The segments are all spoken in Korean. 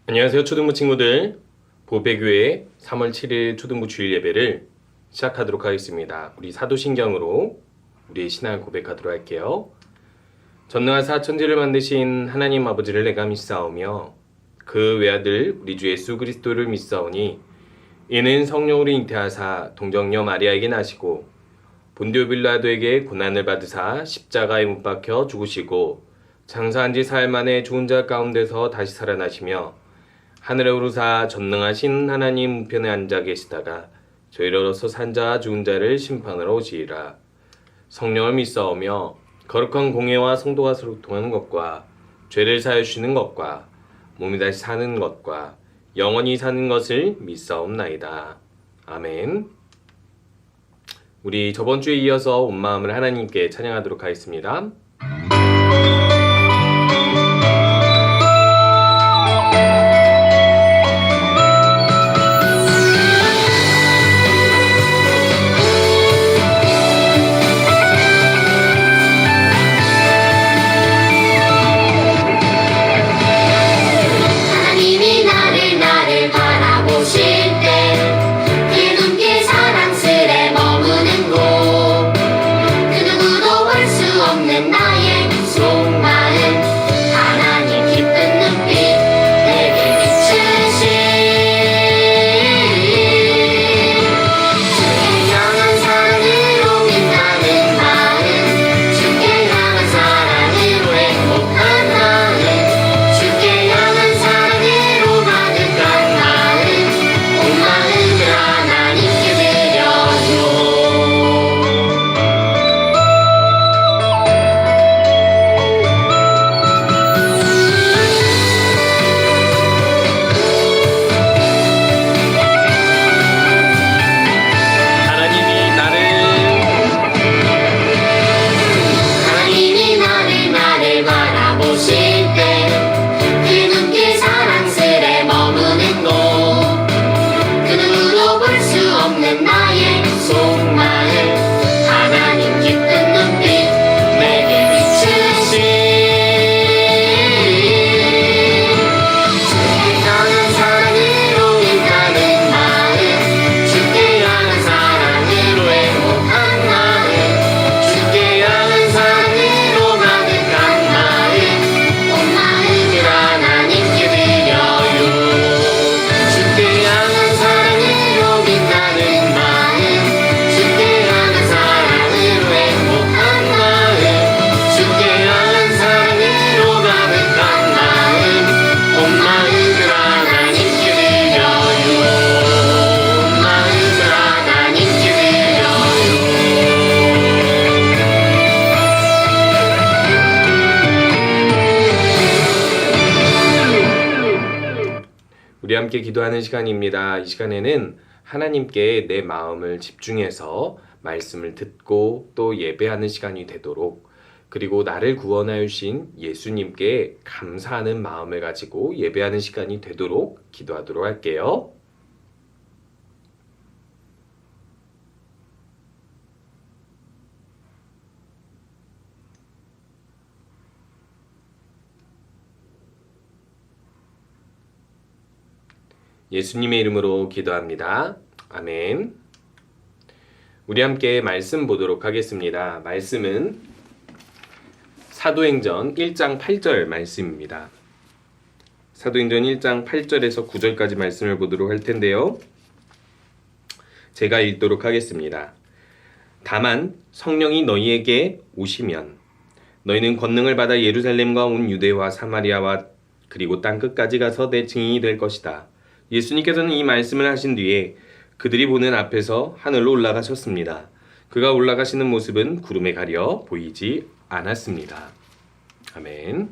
안녕하세요, 초등부 친구들. 보배교회 3월 7일 초등부 주일 예배를 시작하도록 하겠습니다. 우리 사도신경으로 우리의 신앙을 고백하도록 할게요. 전능하사 천지를 만드신 하나님 아버지를 내가 믿사오며 그 외아들 우리 주 예수 그리스도를 믿사오니 이는 성령으로 잉태하사 동정녀 마리아에게 나시고 본디오 빌라도에게 고난을 받으사 십자가에 못 박혀 죽으시고 장사한 지 사흘 만에 죽은 자 가운데서 다시 살아나시며 하늘에 오르사 전능하신 하나님 우편에 앉아 계시다가 저희로서 산 자와 죽은 자를 심판하러 오시리라. 성령을 믿사오며 거룩한 공예와 성도가 소통하는 것과 죄를 사하여 주시는 것과 몸이 다시 사는 것과 영원히 사는 것을 믿사옵나이다. 아멘. 우리 저번 주에 이어서 온 마음을 하나님께 찬양하도록 하겠습니다. 우리 함께 기도하는 시간입니다. 이 시간에는 하나님께 내 마음을 집중해서 말씀을 듣고 또 예배하는 시간이 되도록, 그리고 나를 구원하여 주신 예수님께 감사하는 마음을 가지고 예배하는 시간이 되도록 기도하도록 할게요. 예수님의 이름으로 기도합니다. 아멘. 우리 함께 말씀 보도록 하겠습니다. 말씀은 사도행전 1장 8절 말씀입니다. 사도행전 1장 8절에서 9절까지 말씀을 보도록 할 텐데요. 제가 읽도록 하겠습니다. 다만 성령이 너희에게 오시면 너희는 권능을 받아 예루살렘과 온 유대와 사마리아와 그리고 땅 끝까지 가서 내 증인이 될 것이다. 예수님께서는 이 말씀을 하신 뒤에 그들이 보는 앞에서 하늘로 올라가셨습니다. 그가 올라가시는 모습은 구름에 가려 보이지 않았습니다. 아멘.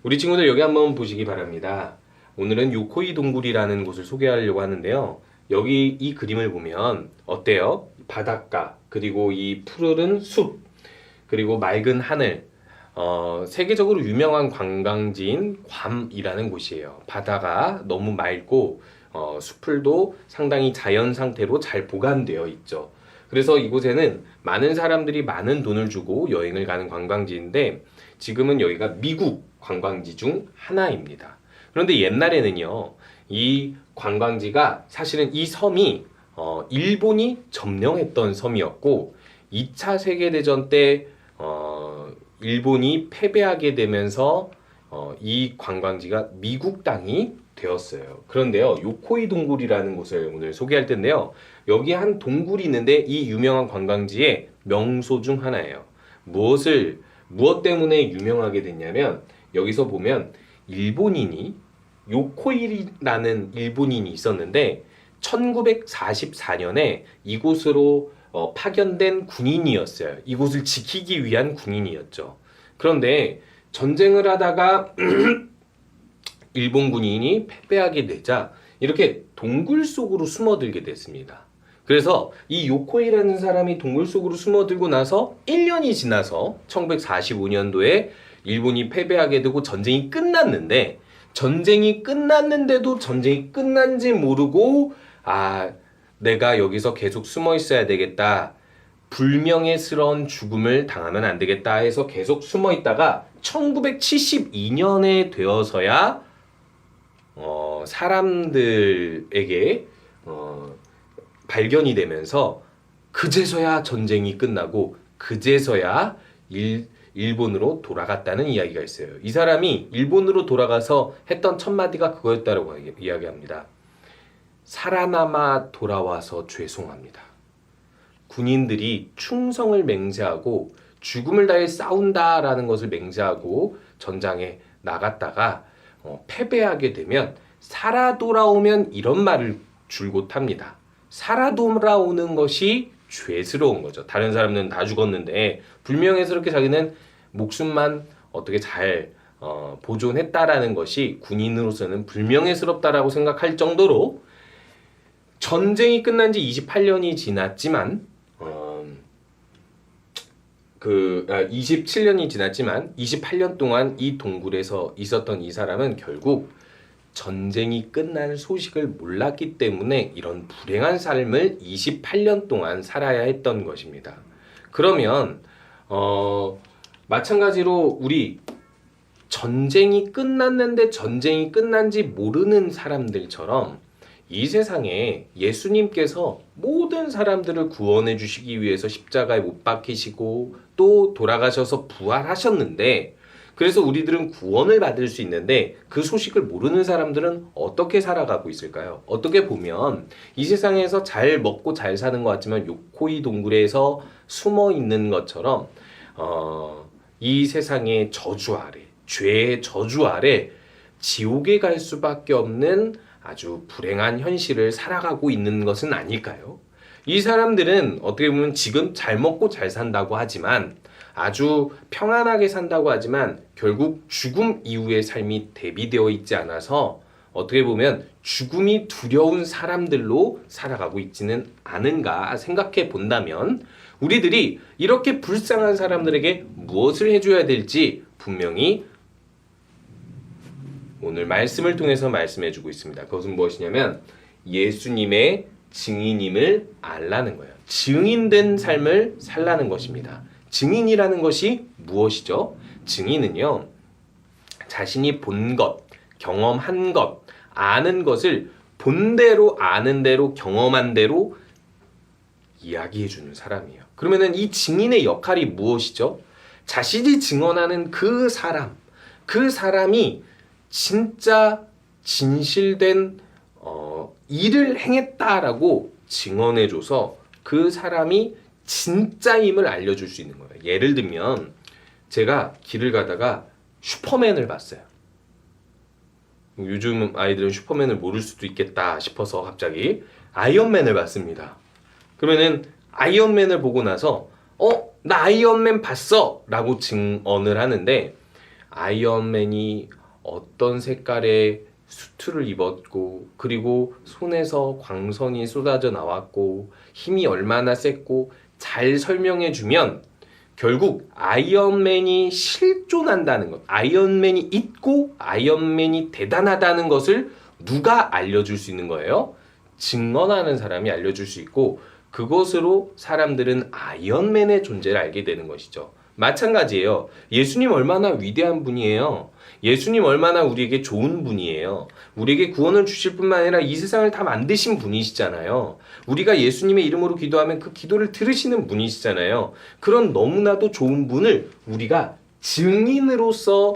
우리 친구들 여기 한번 보시기 바랍니다. 오늘은 요코이 동굴이라는 곳을 소개하려고 하는데요. 여기 이 그림을 보면 어때요? 바닷가, 그리고 이 푸르른 숲, 그리고 맑은 하늘, 세계적으로 유명한 관광지인 괌이라는 곳이에요. 바다가 너무 맑고 수풀도 상당히 자연 상태로 잘 보관되어 있죠. 그래서 이곳에는 많은 사람들이 많은 돈을 주고 여행을 가는 관광지인데 지금은 여기가 미국 관광지 중 하나입니다. 그런데 옛날에는요, 이 관광지가 사실은 이 섬이 일본이 점령했던 섬이었고 2차 세계대전 때 일본이 패배하게 되면서 이 관광지가 미국 땅이 되었어요. 그런데요, 요코이 동굴이라는 곳을 오늘 소개할 텐데요. 여기 한 동굴이 있는데 이 유명한 관광지의 명소 중 하나예요. 무엇 때문에 유명하게 됐냐면 여기서 보면 일본인이 요코이라는 일본인이 있었는데 1944년에 이곳으로 파견된 군인이었어요. 이곳을 지키기 위한 군인이었죠. 그런데 전쟁을 하다가 일본 군인이 패배하게 되자 이렇게 동굴 속으로 숨어들게 됐습니다. 그래서 이 요코이라는 사람이 동굴 속으로 숨어들고 나서 1년이 지나서 1945년도에 일본이 패배하게 되고 전쟁이 끝났는데 전쟁이 끝났는데도 전쟁이 끝난지 모르고 내가 여기서 계속 숨어 있어야 되겠다. 불명예스러운 죽음을 당하면 안 되겠다 해서 계속 숨어 있다가 1972년에 되어서야 사람들에게 발견이 되면서 그제서야 전쟁이 끝나고 그제서야 일본으로 돌아갔다는 이야기가 있어요. 이 사람이 일본으로 돌아가서 했던 첫 마디가 그거였다고 이야기합니다. 살아남아 돌아와서 죄송합니다. 군인들이 충성을 맹세하고 죽음을 다해 싸운다라는 것을 맹세하고 전장에 나갔다가 패배하게 되면 살아 돌아오면 이런 말을 줄곧 합니다. 살아 돌아오는 것이 죄스러운 거죠. 다른 사람들은 다 죽었는데 불명예스럽게 자기는 목숨만 어떻게 잘 보존했다라는 것이 군인으로서는 불명예스럽다라고 생각할 정도로 전쟁이 끝난 지 28년이 지났지만 27년이 지났지만 28년 동안 이 동굴에서 있었던 이 사람은 결국 전쟁이 끝난 소식을 몰랐기 때문에 이런 불행한 삶을 28년 동안 살아야 했던 것입니다. 그러면 마찬가지로 우리 전쟁이 끝났는데 전쟁이 끝난지 모르는 사람들처럼 이 세상에 예수님께서 모든 사람들을 구원해 주시기 위해서 십자가에 못 박히시고 또 돌아가셔서 부활하셨는데 그래서 우리들은 구원을 받을 수 있는데 그 소식을 모르는 사람들은 어떻게 살아가고 있을까요? 어떻게 보면 이 세상에서 잘 먹고 잘 사는 것 같지만 요코이 동굴에서 숨어 있는 것처럼 이 세상의 저주 아래, 죄의 저주 아래 지옥에 갈 수밖에 없는 아주 불행한 현실을 살아가고 있는 것은 아닐까요? 이 사람들은 어떻게 보면 지금 잘 먹고 잘 산다고 하지만 아주 평안하게 산다고 하지만 결국 죽음 이후의 삶이 대비되어 있지 않아서 어떻게 보면 죽음이 두려운 사람들로 살아가고 있지는 않은가 생각해 본다면 우리들이 이렇게 불쌍한 사람들에게 무엇을 해줘야 될지 분명히 오늘 말씀을 통해서 말씀해주고 있습니다. 그것은 무엇이냐면 예수님의 증인임을 알라는 거예요. 증인된 삶을 살라는 것입니다. 증인이라는 것이 무엇이죠? 증인은요, 자신이 본 것, 경험한 것, 아는 것을 본 대로 아는 대로 경험한 대로 이야기해주는 사람이에요. 그러면은 이 증인의 역할이 무엇이죠? 자신이 증언하는 그 사람이 진짜 진실된 일을 행했다라고 증언해줘서 그 사람이 진짜임을 알려줄 수 있는 거예요. 예를 들면 제가 길을 가다가 슈퍼맨을 봤어요. 요즘 아이들은 슈퍼맨을 모를 수도 있겠다 싶어서 갑자기 아이언맨을 봤습니다. 그러면은 아이언맨을 보고 나서 나 아이언맨 봤어! 라고 증언을 하는데 아이언맨이 어떤 색깔의 수트를 입었고 그리고 손에서 광선이 쏟아져 나왔고 힘이 얼마나 셌고 잘 설명해주면 결국 아이언맨이 실존한다는 것, 아이언맨이 있고 아이언맨이 대단하다는 것을 누가 알려줄 수 있는 거예요? 증언하는 사람이 알려줄 수 있고 그것으로 사람들은 아이언맨의 존재를 알게 되는 것이죠. 마찬가지예요. 예수님 얼마나 위대한 분이에요. 예수님 얼마나 우리에게 좋은 분이에요. 우리에게 구원을 주실 뿐만 아니라 이 세상을 다 만드신 분이시잖아요. 우리가 예수님의 이름으로 기도하면 그 기도를 들으시는 분이시잖아요. 그런 너무나도 좋은 분을 우리가 증인으로서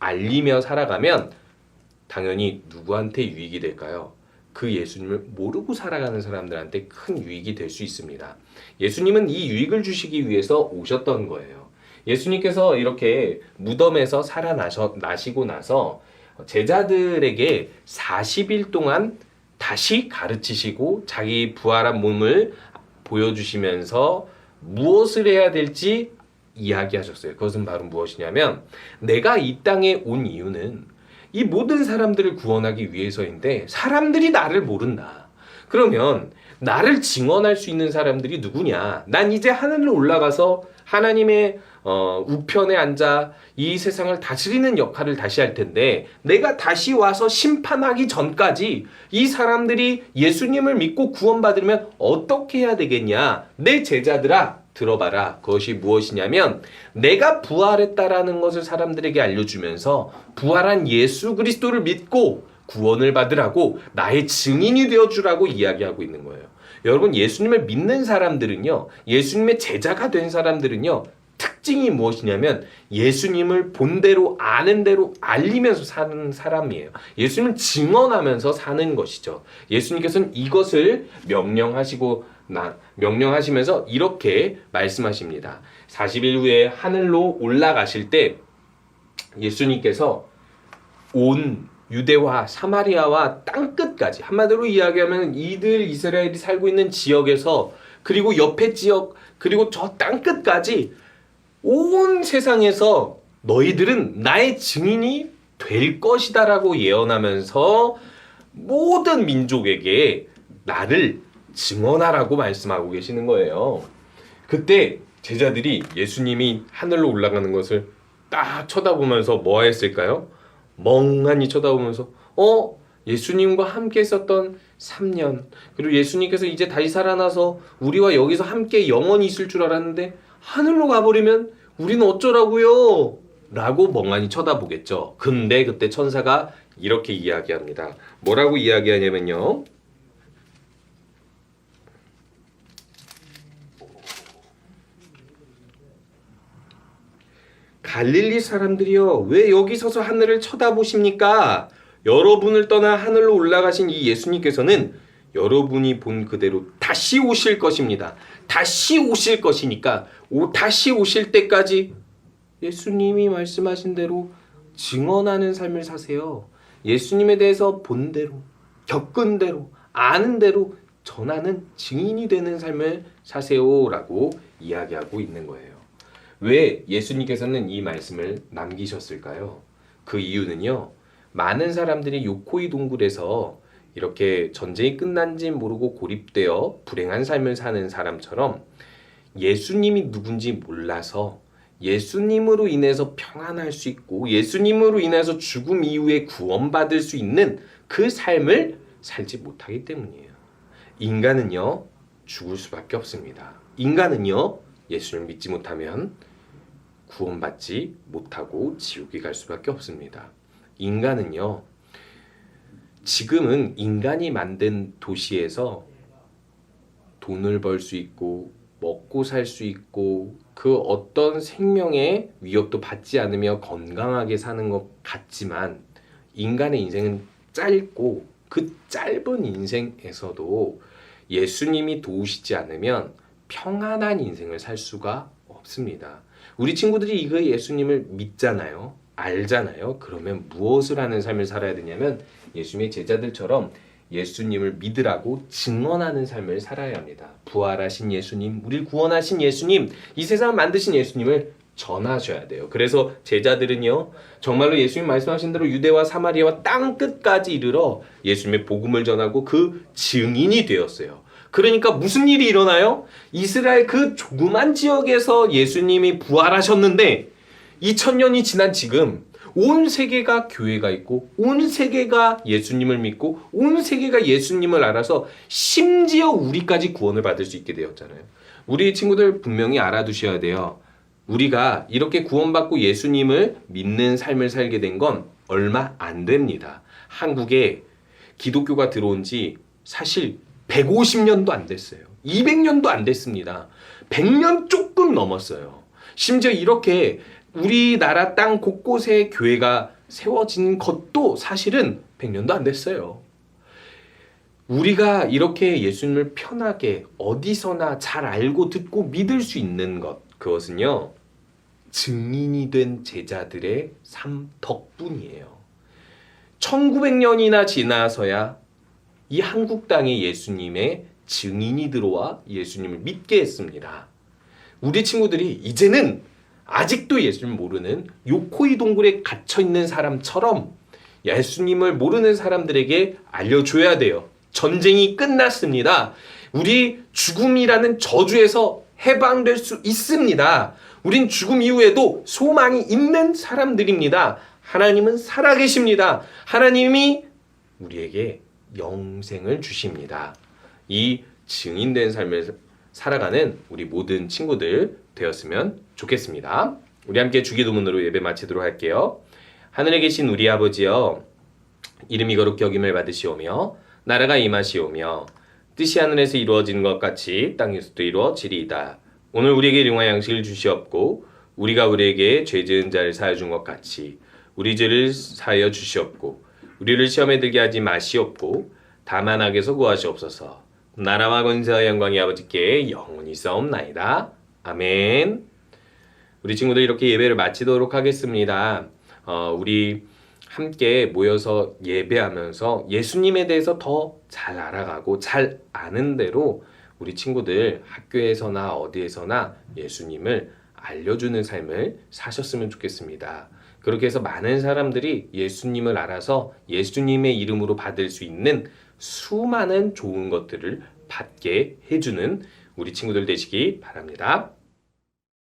알리며 살아가면 당연히 누구한테 유익이 될까요? 그 예수님을 모르고 살아가는 사람들한테 큰 유익이 될 수 있습니다. 예수님은 이 유익을 주시기 위해서 오셨던 거예요. 예수님께서 이렇게 무덤에서 살아나시고 나서 제자들에게 40일 동안 다시 가르치시고 자기 부활한 몸을 보여주시면서 무엇을 해야 될지 이야기하셨어요. 그것은 바로 무엇이냐면 내가 이 땅에 온 이유는 이 모든 사람들을 구원하기 위해서인데 사람들이 나를 모른다. 그러면 나를 증언할 수 있는 사람들이 누구냐? 난 이제 하늘로 올라가서 하나님의 우편에 앉아 이 세상을 다스리는 역할을 다시 할 텐데 내가 다시 와서 심판하기 전까지 이 사람들이 예수님을 믿고 구원받으려면 어떻게 해야 되겠냐? 내 제자들아 들어봐라. 그것이 무엇이냐면 내가 부활했다라는 것을 사람들에게 알려주면서 부활한 예수 그리스도를 믿고 구원을 받으라고 나의 증인이 되어주라고 이야기하고 있는 거예요. 여러분 예수님을 믿는 사람들은요. 예수님의 제자가 된 사람들은요. 특징이 무엇이냐면 예수님을 본대로 아는 대로 알리면서 사는 사람이에요. 예수님을 증언하면서 사는 것이죠. 예수님께서는 이것을 명령하시면서 이렇게 말씀하십니다. 40일 후에 하늘로 올라가실 때 예수님께서 온 유대와 사마리아와 땅끝까지 한마디로 이야기하면 이스라엘이 살고 있는 지역에서 그리고 옆에 지역 그리고 저 땅끝까지 온 세상에서 너희들은 나의 증인이 될 것이다라고 예언하면서 모든 민족에게 나를 증언하라고 말씀하고 계시는 거예요. 그때 제자들이 예수님이 하늘로 올라가는 것을 딱 쳐다보면서 뭐 했을까요? 멍하니 쳐다보면서 예수님과 함께 있었던 3년 그리고 예수님께서 이제 다시 살아나서 우리와 여기서 함께 영원히 있을 줄 알았는데 하늘로 가버리면 우리는 어쩌라고요? 라고 멍하니 쳐다보겠죠. 근데 그때 천사가 이렇게 이야기합니다. 뭐라고 이야기하냐면요. 갈릴리 사람들이여 왜 여기 서서 하늘을 쳐다보십니까? 여러분을 떠나 하늘로 올라가신 이 예수님께서는 여러분이 본 그대로 다시 오실 것입니다. 다시 오실 것이니까 다시 오실 때까지 예수님이 말씀하신 대로 증언하는 삶을 사세요. 예수님에 대해서 본 대로, 겪은 대로, 아는 대로 전하는 증인이 되는 삶을 사세요라고 이야기하고 있는 거예요. 왜 예수님께서는 이 말씀을 남기셨을까요? 그 이유는요. 많은 사람들이 요코이 동굴에서 이렇게 전쟁이 끝난지 모르고 고립되어 불행한 삶을 사는 사람처럼 예수님이 누군지 몰라서 예수님으로 인해서 평안할 수 있고 예수님으로 인해서 죽음 이후에 구원받을 수 있는 그 삶을 살지 못하기 때문이에요. 인간은요. 죽을 수밖에 없습니다. 인간은요. 예수를 믿지 못하면 구원받지 못하고 지옥에 갈 수밖에 없습니다. 인간은요. 지금은 인간이 만든 도시에서 돈을 벌 수 있고 먹고 살 수 있고 그 어떤 생명의 위협도 받지 않으며 건강하게 사는 것 같지만 인간의 인생은 짧고 그 짧은 인생에서도 예수님이 도우시지 않으면 평안한 인생을 살 수가 없습니다. 우리 친구들이 이거 예수님을 믿잖아요. 알잖아요. 그러면 무엇을 하는 삶을 살아야 되냐면 예수님의 제자들처럼 예수님을 믿으라고 증언하는 삶을 살아야 합니다. 부활하신 예수님, 우리를 구원하신 예수님, 이 세상을 만드신 예수님을 전하셔야 돼요. 그래서 제자들은요. 정말로 예수님 말씀하신 대로 유대와 사마리아와 땅끝까지 이르러 예수님의 복음을 전하고 그 증인이 되었어요. 그러니까 무슨 일이 일어나요? 이스라엘 그 조그만 지역에서 예수님이 부활하셨는데 2000년이 지난 지금 온 세계가 교회가 있고 온 세계가 예수님을 믿고 온 세계가 예수님을 알아서 심지어 우리까지 구원을 받을 수 있게 되었잖아요. 우리 친구들 분명히 알아두셔야 돼요. 우리가 이렇게 구원받고 예수님을 믿는 삶을 살게 된 건 얼마 안 됩니다. 한국에 기독교가 들어온 지 사실 150년도 안 됐어요. 200년도 안 됐습니다. 100년 조금 넘었어요. 심지어 이렇게 우리나라 땅 곳곳에 교회가 세워진 것도 사실은 100년도 안 됐어요. 우리가 이렇게 예수님을 편하게 어디서나 잘 알고 듣고 믿을 수 있는 것, 그것은요, 증인이 된 제자들의 삶 덕분이에요. 1900년이나 지나서야 이 한국 땅에 예수님의 증인이 들어와 예수님을 믿게 했습니다. 우리 친구들이 이제는 아직도 예수님을 모르는 요코이 동굴에 갇혀있는 사람처럼 예수님을 모르는 사람들에게 알려줘야 돼요. 전쟁이 끝났습니다. 우리 죽음이라는 저주에서 해방될 수 있습니다. 우린 죽음 이후에도 소망이 있는 사람들입니다. 하나님은 살아계십니다. 하나님이 우리에게 영생을 주십니다. 이 증인된 삶을 살아가는 우리 모든 친구들 되었으면 좋겠습니다. 우리 함께 주기도문으로 예배 마치도록 할게요. 하늘에 계신 우리 아버지여, 이름이 거룩히 여김을 받으시오며 나라가 임하시오며 뜻이 하늘에서 이루어지는 것 같이 땅에서도 이루어지리이다. 오늘 우리에게 일용할 양식을 주시옵고 우리가 우리에게 죄 지은 자를 사하여 준 것 같이 우리 죄를 사하여 주시옵고 우리를 시험에 들게 하지 마시옵고 다만 악에서 구하시옵소서. 나라와 권세와 영광이 아버지께 영원히 있사옵나이다. 아멘. 우리 친구들 이렇게 예배를 마치도록 하겠습니다. 우리 함께 모여서 예배하면서 예수님에 대해서 더 잘 알아가고 잘 아는 대로 우리 친구들 학교에서나 어디에서나 예수님을 알려주는 삶을 사셨으면 좋겠습니다. 그렇게 해서 많은 사람들이 예수님을 알아서 예수님의 이름으로 받을 수 있는 수많은 좋은 것들을 받게 해주는 우리 친구들 되시기 바랍니다.